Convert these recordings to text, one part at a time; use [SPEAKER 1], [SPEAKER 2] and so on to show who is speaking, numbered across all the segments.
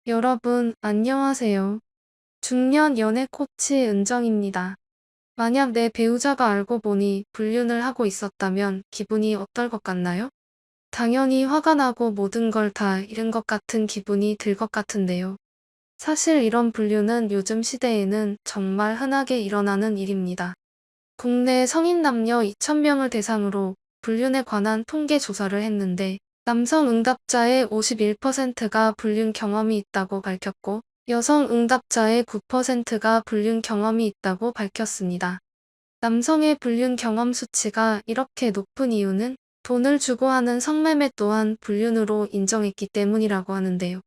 [SPEAKER 1] 여러분, 안녕하세요. 중년 연애 코치 은정입니다. 만약 내 배우자가 알고 보니 불륜을 하고 있었다면 기분이 어떨 것 같나요? 당연히 화가 나고 모든 걸 다 잃은 것 같은 기분이 들 것 같은데요. 사실 이런 불륜은 요즘 시대에는 정말 흔하게 일어나는 일입니다. 국내 성인 남녀 2,000명을 대상으로 불륜에 관한 통계 조사를 했는데 남성 응답자의 51%가 불륜 경험이 있다고 밝혔고 여성 응답자의 9%가 불륜 경험이 있다고 밝혔습니다. 남성의 불륜 경험 수치가 이렇게 높은 이유는 돈을 주고 하는 성매매 또한 불륜으로 인정했기 때문이라고 하는데요.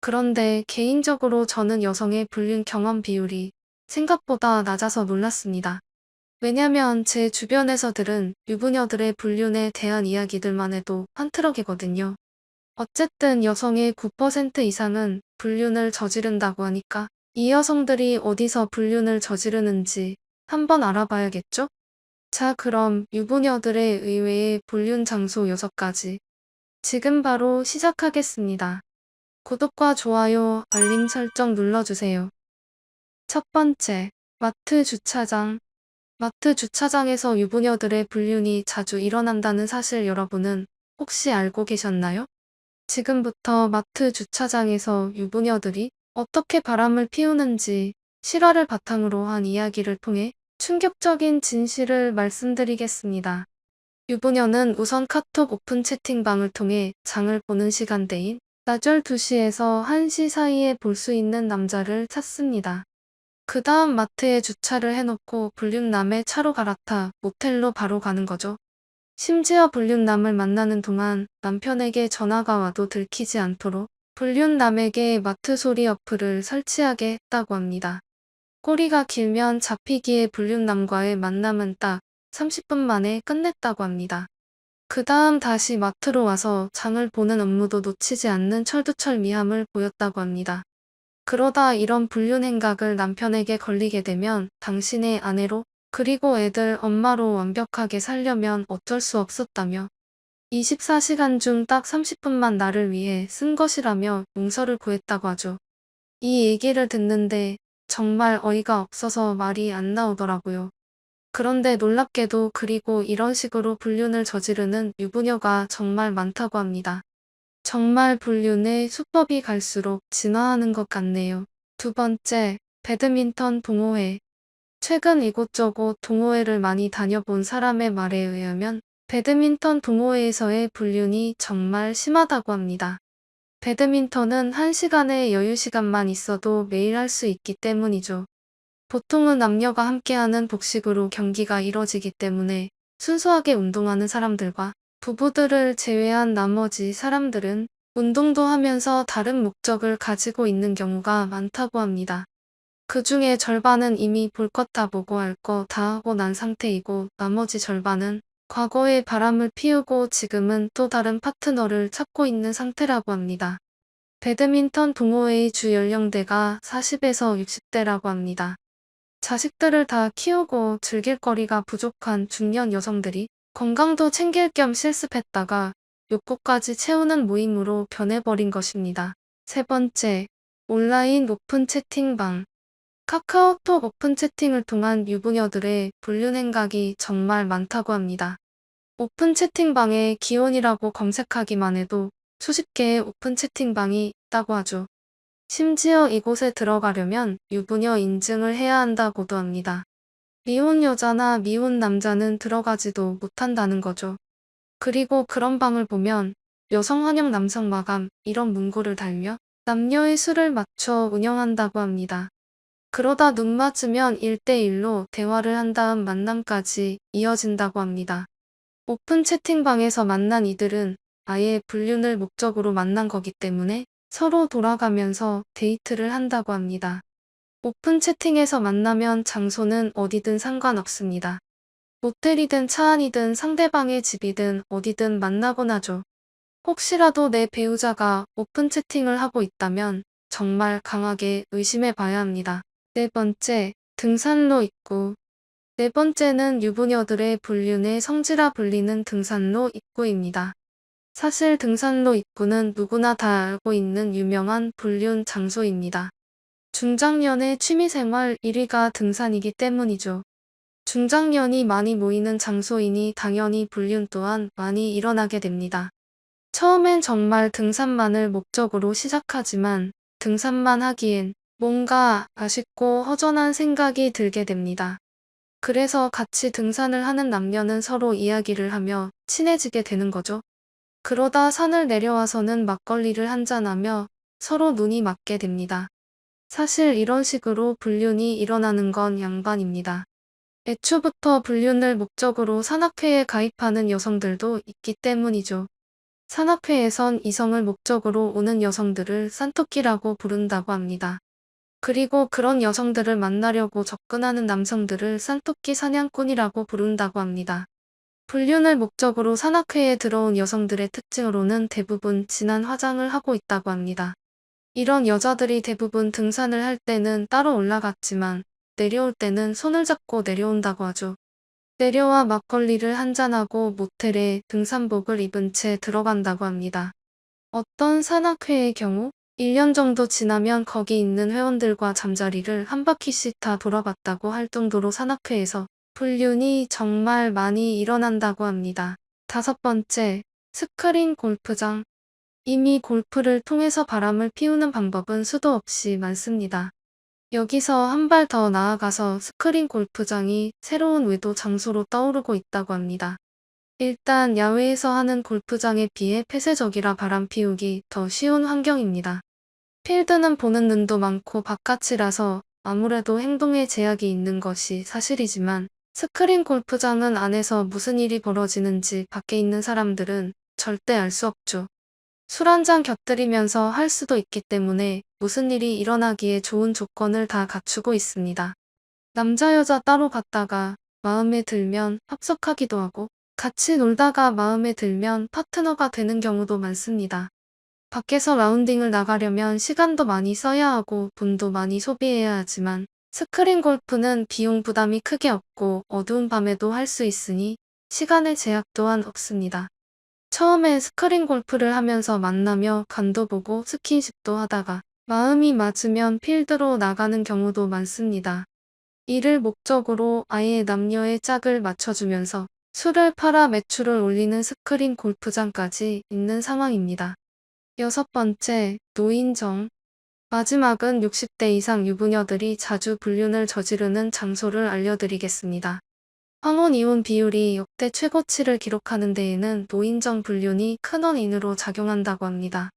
[SPEAKER 1] 그런데 개인적으로 저는 여성의 불륜 경험 비율이 생각보다 낮아서 놀랐습니다. 왜냐면 제 주변에서 들은 유부녀들의 불륜에 대한 이야기들만 해도 한 트럭이거든요. 어쨌든 여성의 9% 이상은 불륜을 저지른다고 하니까 이 여성들이 어디서 불륜을 저지르는지 한번 알아봐야겠죠? 자, 그럼 유부녀들의 의외의 불륜 장소 6가지. 지금 바로 시작하겠습니다. 구독과 좋아요, 알림 설정 눌러주세요. 첫 번째, 마트 주차장. 마트 주차장에서 유부녀들의 불륜이 자주 일어난다는 사실 여러분은 혹시 알고 계셨나요? 지금부터 마트 주차장에서 유부녀들이 어떻게 바람을 피우는지 실화를 바탕으로 한 이야기를 통해 충격적인 진실을 말씀드리겠습니다. 유부녀는 우선 카톡 오픈 채팅방을 통해 장을 보는 시간대인 낮절 2시에서 1시 사이에 볼 수 있는 남자를 찾습니다. 그 다음 마트에 주차를 해놓고 불륜남의 차로 갈아타 모텔로 바로 가는 거죠. 심지어 불륜남을 만나는 동안 남편에게 전화가 와도 들키지 않도록 불륜남에게 마트 소리 어플을 설치하게 했다고 합니다. 꼬리가 길면 잡히기에 불륜남과의 만남은 딱 30분 만에 끝냈다고 합니다. 그 다음 다시 마트로 와서 장을 보는 업무도 놓치지 않는 철두철미함을 보였다고 합니다. 그러다 이런 불륜 행각을 남편에게 걸리게 되면 당신의 아내로 그리고 애들 엄마로 완벽하게 살려면 어쩔 수 없었다며 24시간 중 딱 30분만 나를 위해 쓴 것이라며 용서를 구했다고 하죠. 이 얘기를 듣는데 정말 어이가 없어서 말이 안 나오더라고요. 그런데 놀랍게도 그리고 이런 식으로 불륜을 저지르는 유부녀가 정말 많다고 합니다. 정말 불륜의 수법이 갈수록 진화하는 것 같네요. 두 번째, 배드민턴 동호회. 최근 이곳저곳 동호회를 많이 다녀본 사람의 말에 의하면 배드민턴 동호회에서의 불륜이 정말 심하다고 합니다. 배드민턴은 1시간의 여유 시간만 있어도 매일 할 수 있기 때문이죠. 보통은 남녀가 함께하는 복식으로 경기가 이뤄지기 때문에 순수하게 운동하는 사람들과 부부들을 제외한 나머지 사람들은 운동도 하면서 다른 목적을 가지고 있는 경우가 많다고 합니다. 그 중에 절반은 이미 볼 것 다 보고 알 거 다 하고 난 상태이고 나머지 절반은 과거에 바람을 피우고 지금은 또 다른 파트너를 찾고 있는 상태라고 합니다. 배드민턴 동호회의 주 연령대가 40에서 60대라고 합니다. 자식들을 다 키우고 즐길 거리가 부족한 중년 여성들이 건강도 챙길 겸 실습했다가 욕구까지 채우는 모임으로 변해버린 것입니다. 세 번째, 온라인 오픈 채팅방. 카카오톡 오픈 채팅을 통한 유부녀들의 불륜 행각이 정말 많다고 합니다. 오픈 채팅방에 기혼이라고 검색하기만 해도 수십 개의 오픈 채팅방이 있다고 하죠. 심지어 이곳에 들어가려면 유부녀 인증을 해야 한다고도 합니다. 미혼 여자나 미혼 남자는 들어가지도 못한다는 거죠. 그리고 그런 방을 보면 여성 환영 남성 마감 이런 문구를 달며 남녀의 수를 맞춰 운영한다고 합니다. 그러다 눈 맞으면 1대1로 대화를 한 다음 만남까지 이어진다고 합니다. 오픈 채팅방에서 만난 이들은 아예 불륜을 목적으로 만난 거기 때문에 서로 돌아가면서 데이트를 한다고 합니다. 오픈 채팅에서 만나면 장소는 어디든 상관없습니다. 모텔이든 차 안이든 상대방의 집이든 어디든 만나곤 하죠. 혹시라도 내 배우자가 오픈 채팅을 하고 있다면 정말 강하게 의심해 봐야 합니다. 네 번째, 등산로 입구. 네 번째는 유부녀들의 불륜의 성지라 불리는 등산로 입구입니다. 사실 등산로 입구는 누구나 다 알고 있는 유명한 불륜 장소입니다. 중장년의 취미생활 1위가 등산이기 때문이죠. 중장년이 많이 모이는 장소이니 당연히 불륜 또한 많이 일어나게 됩니다. 처음엔 정말 등산만을 목적으로 시작하지만 등산만 하기엔 뭔가 아쉽고 허전한 생각이 들게 됩니다. 그래서 같이 등산을 하는 남녀는 서로 이야기를 하며 친해지게 되는 거죠. 그러다 산을 내려와서는 막걸리를 한잔하며 서로 눈이 맞게 됩니다. 사실 이런 식으로 불륜이 일어나는 건 양반입니다. 애초부터 불륜을 목적으로 산악회에 가입하는 여성들도 있기 때문이죠. 산악회에선 이성을 목적으로 오는 여성들을 산토끼라고 부른다고 합니다. 그리고 그런 여성들을 만나려고 접근하는 남성들을 산토끼 사냥꾼이라고 부른다고 합니다. 불륜을 목적으로 산악회에 들어온 여성들의 특징으로는 대부분 진한 화장을 하고 있다고 합니다. 이런 여자들이 대부분 등산을 할 때는 따로 올라갔지만 내려올 때는 손을 잡고 내려온다고 하죠. 내려와 막걸리를 한잔하고 모텔에 등산복을 입은 채 들어간다고 합니다. 어떤 산악회의 경우 1년 정도 지나면 거기 있는 회원들과 잠자리를 한 바퀴씩 다 돌아봤다고 할 정도로 산악회에서 불륜이 정말 많이 일어난다고 합니다. 5번째, 스크린 골프장. 이미 골프를 통해서 바람을 피우는 방법은 수도 없이 많습니다. 여기서 한 발 더 나아가서 스크린 골프장이 새로운 외도 장소로 떠오르고 있다고 합니다. 일단 야외에서 하는 골프장에 비해 폐쇄적이라 바람 피우기 더 쉬운 환경입니다. 필드는 보는 눈도 많고 바깥이라서 아무래도 행동에 제약이 있는 것이 사실이지만 스크린 골프장은 안에서 무슨 일이 벌어지는지 밖에 있는 사람들은 절대 알 수 없죠. 술 한 잔 곁들이면서 할 수도 있기 때문에 무슨 일이 일어나기에 좋은 조건을 다 갖추고 있습니다. 남자 여자 따로 갔다가 마음에 들면 합석하기도 하고 같이 놀다가 마음에 들면 파트너가 되는 경우도 많습니다. 밖에서 라운딩을 나가려면 시간도 많이 써야 하고 돈도 많이 소비해야 하지만 스크린 골프는 비용 부담이 크게 없고 어두운 밤에도 할 수 있으니 시간의 제약 또한 없습니다. 처음엔 스크린 골프를 하면서 만나며 간도 보고 스킨십도 하다가 마음이 맞으면 필드로 나가는 경우도 많습니다. 이를 목적으로 아예 남녀의 짝을 맞춰주면서 술을 팔아 매출을 올리는 스크린 골프장까지 있는 상황입니다. 6번째, 노인정. 마지막은 60대 이상 유부녀들이 자주 불륜을 저지르는 장소를 알려드리겠습니다. 황혼 이혼 비율이 역대 최고치를 기록하는 데에는 노인정 불륜이 큰 원인으로 작용한다고 합니다.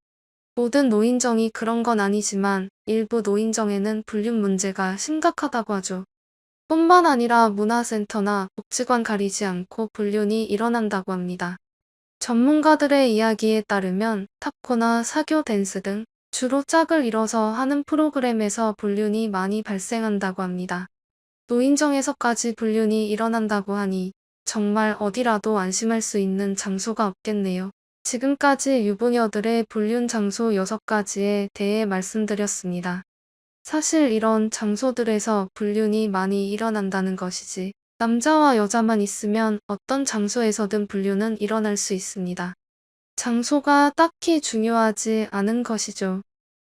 [SPEAKER 1] 모든 노인정이 그런 건 아니지만 일부 노인정에는 불륜 문제가 심각하다고 하죠. 뿐만 아니라 문화센터나 복지관 가리지 않고 불륜이 일어난다고 합니다. 전문가들의 이야기에 따르면 탑코나 사교 댄스 등 주로 짝을 이뤄서 하는 프로그램에서 불륜이 많이 발생한다고 합니다. 노인정에서까지 불륜이 일어난다고 하니 정말 어디라도 안심할 수 있는 장소가 없겠네요. 지금까지 유부녀들의 불륜 장소 6가지에 대해 말씀드렸습니다. 사실 이런 장소들에서 불륜이 많이 일어난다는 것이지 남자와 여자만 있으면 어떤 장소에서든 불륜은 일어날 수 있습니다. 장소가 딱히 중요하지 않은 것이죠.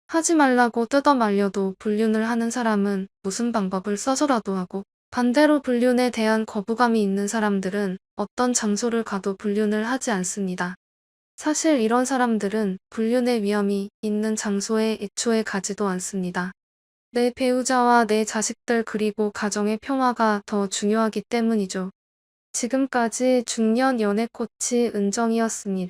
[SPEAKER 1] 하지 말라고 뜯어 말려도 불륜을 하는 사람은 무슨 방법을 써서라도 하고 반대로 불륜에 대한 거부감이 있는 사람들은 어떤 장소를 가도 불륜을 하지 않습니다. 사실 이런 사람들은 불륜의 위험이 있는 장소에 애초에 가지도 않습니다. 내 배우자와 내 자식들 그리고 가정의 평화가 더 중요하기 때문이죠. 지금까지 중년 연애 코치 은정이었습니다.